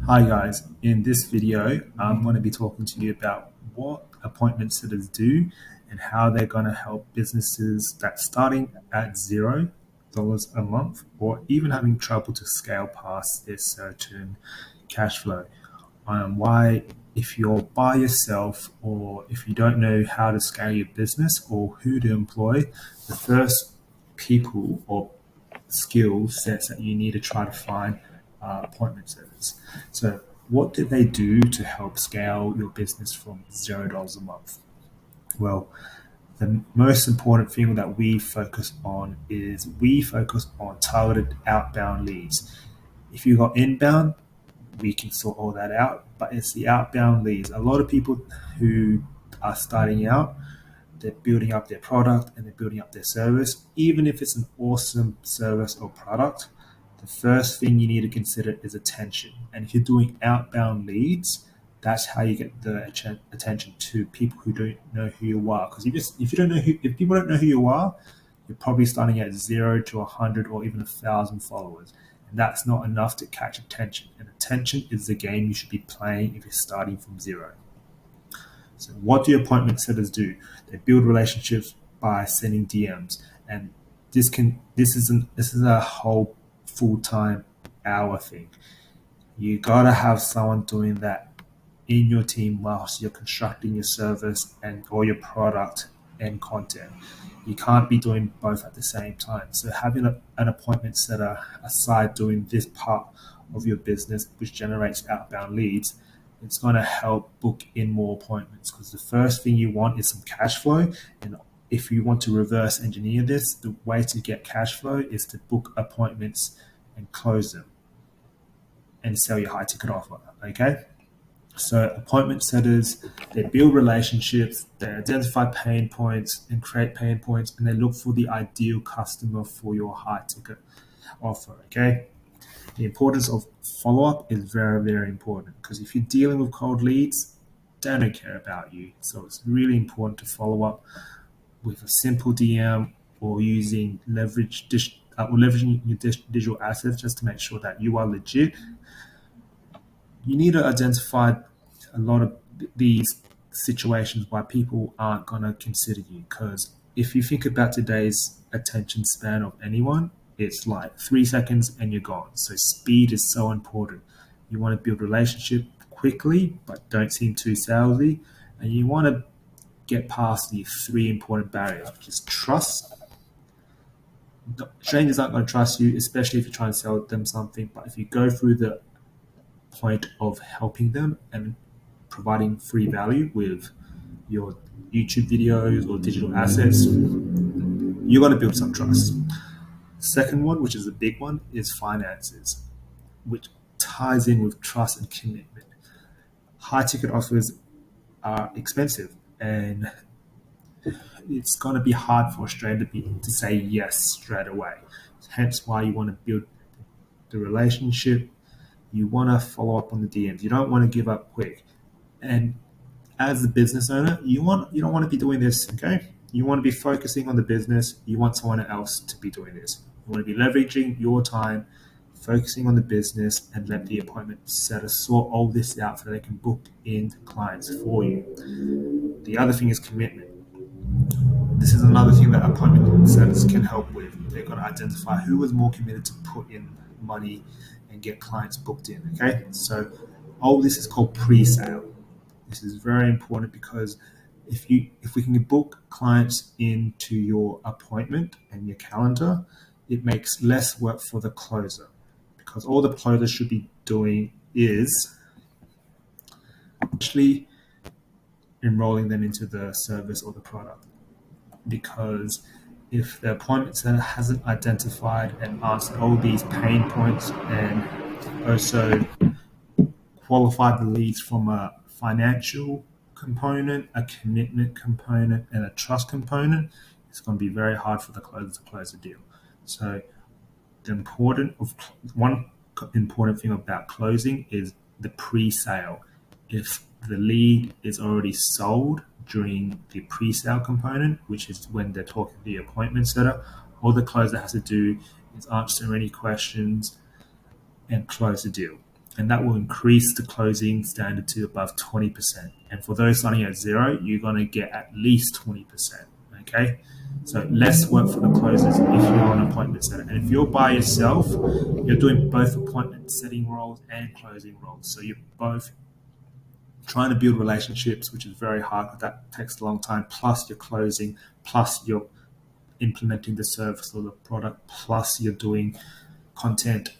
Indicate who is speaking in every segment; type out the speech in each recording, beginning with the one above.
Speaker 1: Hi guys, in this video I'm going to be talking to you about what appointment setters do and how they're going to help businesses that's starting at $0 a month or even having trouble to scale past their certain cash flow. Why, if you're by yourself or if you don't know how to scale your business or who to employ, the first people or skill sets that you need to try to find appointment setters. So, what do they do to help scale your business from $0 a month? Well, the most important thing that we focus on is we focus on targeted outbound leads. If you got inbound, we can sort all that out, but it's the outbound leads. A lot of people who are starting out, they're building up their product and they're building up their service. Even if it's an awesome service or product, the first thing you need to consider is attention. And if you're doing outbound leads, that's how you get the attention to people who don't know who you are. Because if people don't know who you are, you're probably starting at 0 to 100 or even 1,000 followers. And that's not enough to catch attention. And attention is the game you should be playing if you're starting from zero. So what do appointment setters do? They build relationships by sending DMs, and this is a whole full-time hour thing. You gotta have someone doing that in your team whilst you're constructing your service and or your product and content. You can't be doing both at the same time. So having an appointment setter aside doing this part of your business, which generates outbound leads, it's going to help book in more appointments because the first thing you want is some cash flow. And if you want to reverse engineer this, the way to get cash flow is to book appointments and close them and sell your high ticket offer. Okay. So appointment setters, they build relationships, they identify pain points and create pain points, and they look for the ideal customer for your high ticket offer. Okay. The importance of follow-up is very, very important because if you're dealing with cold leads, they don't care about you. So it's really important to follow up with a simple DM or using leveraging your digital assets just to make sure that you are legit. You need to identify a lot of these situations why people aren't going to consider you. Because if you think about today's attention span of anyone, it's like 3 seconds and you're gone. So speed is so important. You want to build relationship quickly, but don't seem too salesy. And you want to get past the three important barriers, which is trust. Strangers aren't going to trust you, especially if you're trying to sell them something. But if you go through the point of helping them and providing free value with your YouTube videos or digital assets, you're going to build some trust. Second one, which is a big one, is finances, which ties in with trust and commitment. High ticket offers are expensive, and it's going to be hard for Australia to say yes straight away. Hence why you want to build the relationship. You want to follow up on the DMs. You don't want to give up quick. And as a business owner, you don't want to be doing this, okay? You want to be focusing on the business. You want someone else to be doing this. You want to be leveraging your time, focusing on the business, and let the appointment setter sort all this out so they can book in clients for you. The other thing is commitment. This is another thing that appointment setters can help with. They've got to identify who is more committed to put in money and get clients booked in. Okay, so all this is called pre-sale. This is very important because if we can book clients into your appointment and your calendar, it makes less work for the closer because all the closer should be doing is actually enrolling them into the service or the product. Because if the appointment center hasn't identified and answered all these pain points and also qualified the leads from a financial component, a commitment component, and a trust component, it's going to be very hard for the closer to close the deal. So one important thing about closing is the pre-sale. If the lead is already sold during the pre-sale component, which is when they're talking to the appointment setter, all the closer has to do is answer any questions and close the deal. and that will increase the closing standard to above 20%. And for those starting at zero, you're going to get at least 20%. Okay, so less work for the closers if you're an appointment setter. And if you're by yourself, you're doing both appointment setting roles and closing roles. So you're both trying to build relationships, which is very hard because that takes a long time, plus you're closing, plus you're implementing the service or the product, plus you're doing content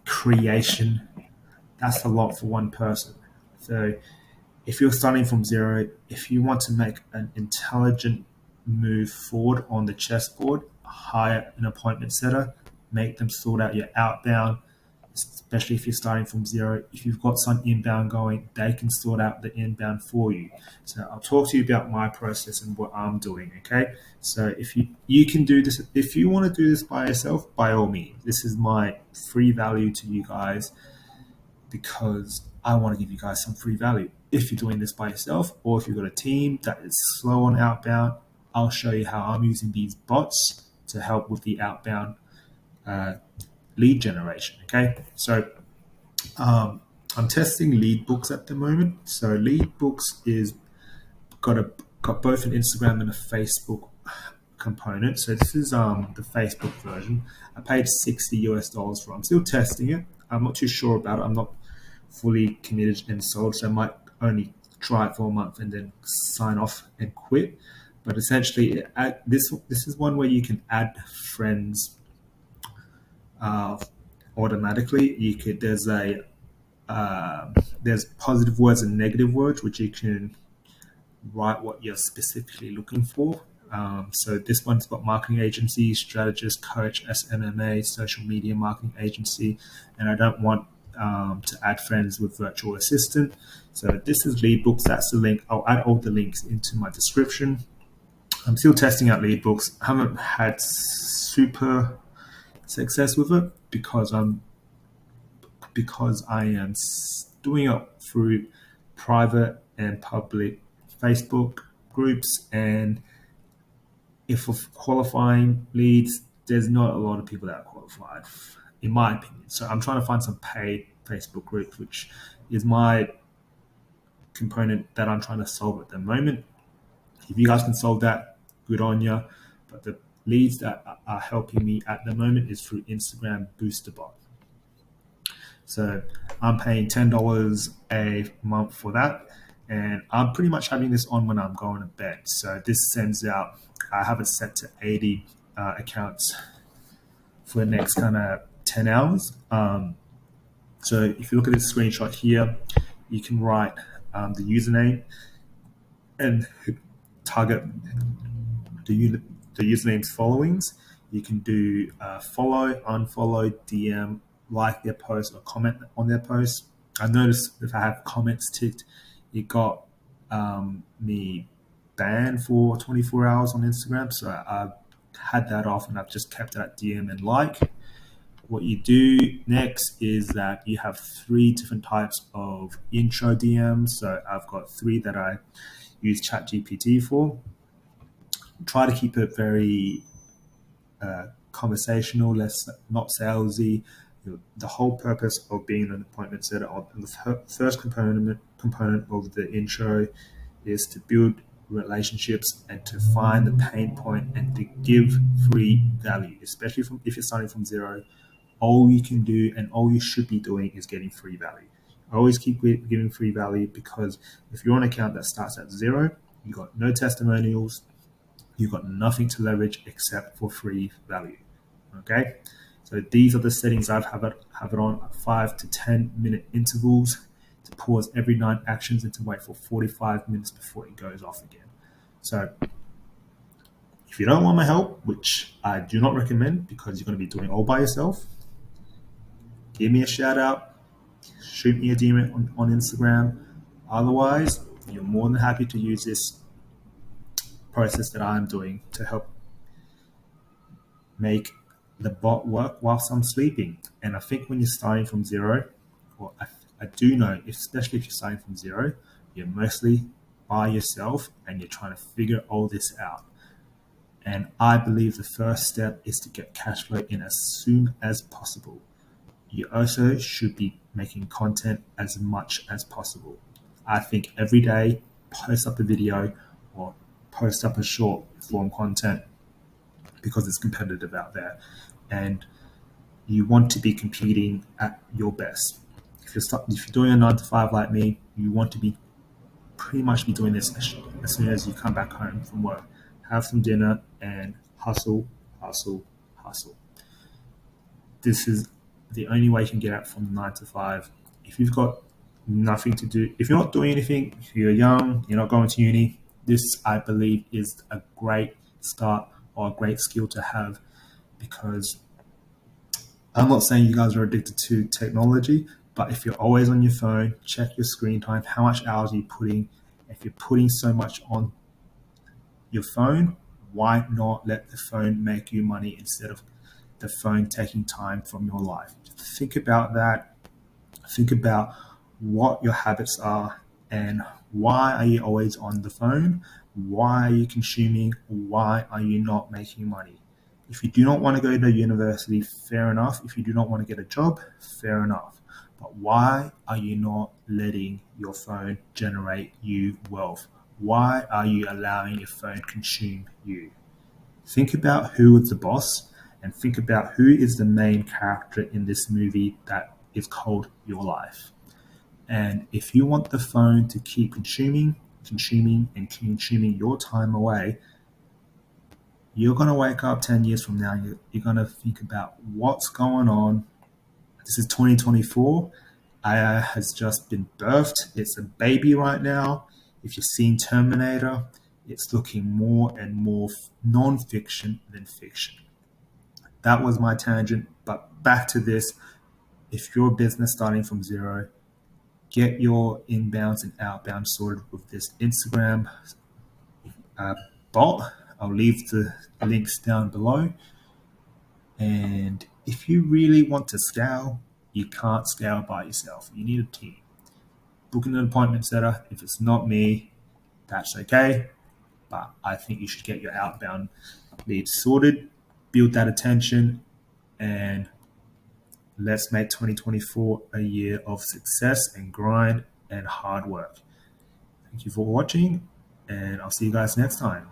Speaker 1: creation. That's a lot for one person. So if you're starting from zero, if you want to make an intelligent move forward on the chessboard, hire an appointment setter, make them sort out your outbound, especially if you're starting from zero. If you've got some inbound going, they can sort out the inbound for you. So I'll talk to you about my process and what I'm doing, okay? So if you can do this, if you want to do this by yourself, by all means. This is my free value to you guys because I want to give you guys some free value. If you're doing this by yourself or if you've got a team that is slow on outbound, I'll show you how I'm using these bots to help with the outbound lead generation. Okay, so I'm testing Leadbooks at the moment. So Leadbooks is got both an Instagram and a Facebook component. So this is the Facebook version. I paid $60 for it. I'm still testing it. I'm not too sure about it. I'm not fully committed and sold, so I might only try it for a month and then sign off and quit. But essentially, this is one where you can add friends automatically. There's positive words and negative words, which you can write what you're specifically looking for. So this one's got marketing agency, strategist, coach, SMMA, social media marketing agency, and I don't want to add friends with virtual assistant. So this is Leadbooks. That's the link. I'll add all the links into my description. I'm still testing out Leadbooks. I haven't had super success with it because I am doing it through private and public Facebook groups, and if of qualifying leads, there's not a lot of people that are qualified, in my opinion. So I'm trying to find some paid Facebook groups, which is my component that I'm trying to solve at the moment. If you guys can solve that, good on you. But the leads that are helping me at the moment is through Instagram Booster Bot. So I'm paying $10 a month for that. And I'm pretty much having this on when I'm going to bed. So this sends out, I have it set to 80 accounts for the next kind of 10 hours. So if you look at this screenshot here, you can write the username and target the username's followings. You can do follow, unfollow, DM, like their post, or comment on their post. I noticed if I have comments ticked, it got me banned for 24 hours on Instagram. So I've had that off and I've just kept it at DM and like. What you do next is that you have 3 different types of intro DMs. So I've got 3 that I use ChatGPT for. Try to keep it very conversational, not salesy. The whole purpose of being an appointment setter, the first component of the intro, is to build relationships and to find the pain point and to give free value, especially if you're starting from zero. All you can do and all you should be doing is getting free value. I always keep giving free value because if you're an account that starts at zero, you got no testimonials, you've got nothing to leverage except for free value. Okay, so these are the settings have it on at 5 to 10 minute intervals, to pause every 9 actions and to wait for 45 minutes before it goes off again. So if you don't want my help, which I do not recommend because you're going to be doing it all by yourself, give me a shout out, shoot me a DM on Instagram. Otherwise, you're more than happy to use this process that I'm doing to help make the bot work whilst I'm sleeping. And I think when you're starting from zero, well, I do know, especially if you're starting from zero, you're mostly by yourself and you're trying to figure all this out. And I believe the first step is to get cash flow in as soon as possible. you also should be making content as much as possible. I think every day, post up a video or post up a short form content because it's competitive out there. And you want to be competing at your best. If you're doing a 9 to 5 like me, you want to be pretty much be doing this as soon as you come back home from work. Have some dinner and hustle, hustle, hustle. This is the only way you can get out from 9 to 5. If you've got nothing to do, if you're not doing anything, if you're young, you're not going to uni, this I believe is a great start or a great skill to have, because I'm not saying you guys are addicted to technology, but if you're always on your phone, check your screen time, how much hours are you putting. If you're putting so much on your phone, why not let the phone make you money instead of the phone taking time from your life? Think about that. Think about what your habits are and why are you always on the phone? Why are you consuming? Why are you not making money? If you do not want to go to university, fair enough. If you do not want to get a job, fair enough. But why are you not letting your phone generate you wealth? Why are you allowing your phone consume you? Think about who is the boss and think about who is the main character in this movie that is called your life. And if you want the phone to keep consuming your time away, you're going to wake up 10 years from now. You're going to think about what's going on. This is 2024. AI has just been birthed. It's a baby right now. If you've seen Terminator, it's looking more and more non-fiction than fiction. That was my tangent, but back to this. If you're a business starting from zero, get your inbounds and outbound sorted with this Instagram bot. I'll leave the links down below. And if you really want to scale, you can't scale by yourself. You need a team. Booking an appointment setter. If it's not me, that's okay. But I think you should get your outbound leads sorted, build that attention, and let's make 2024 a year of success and grind and hard work. Thank you for watching, and I'll see you guys next time.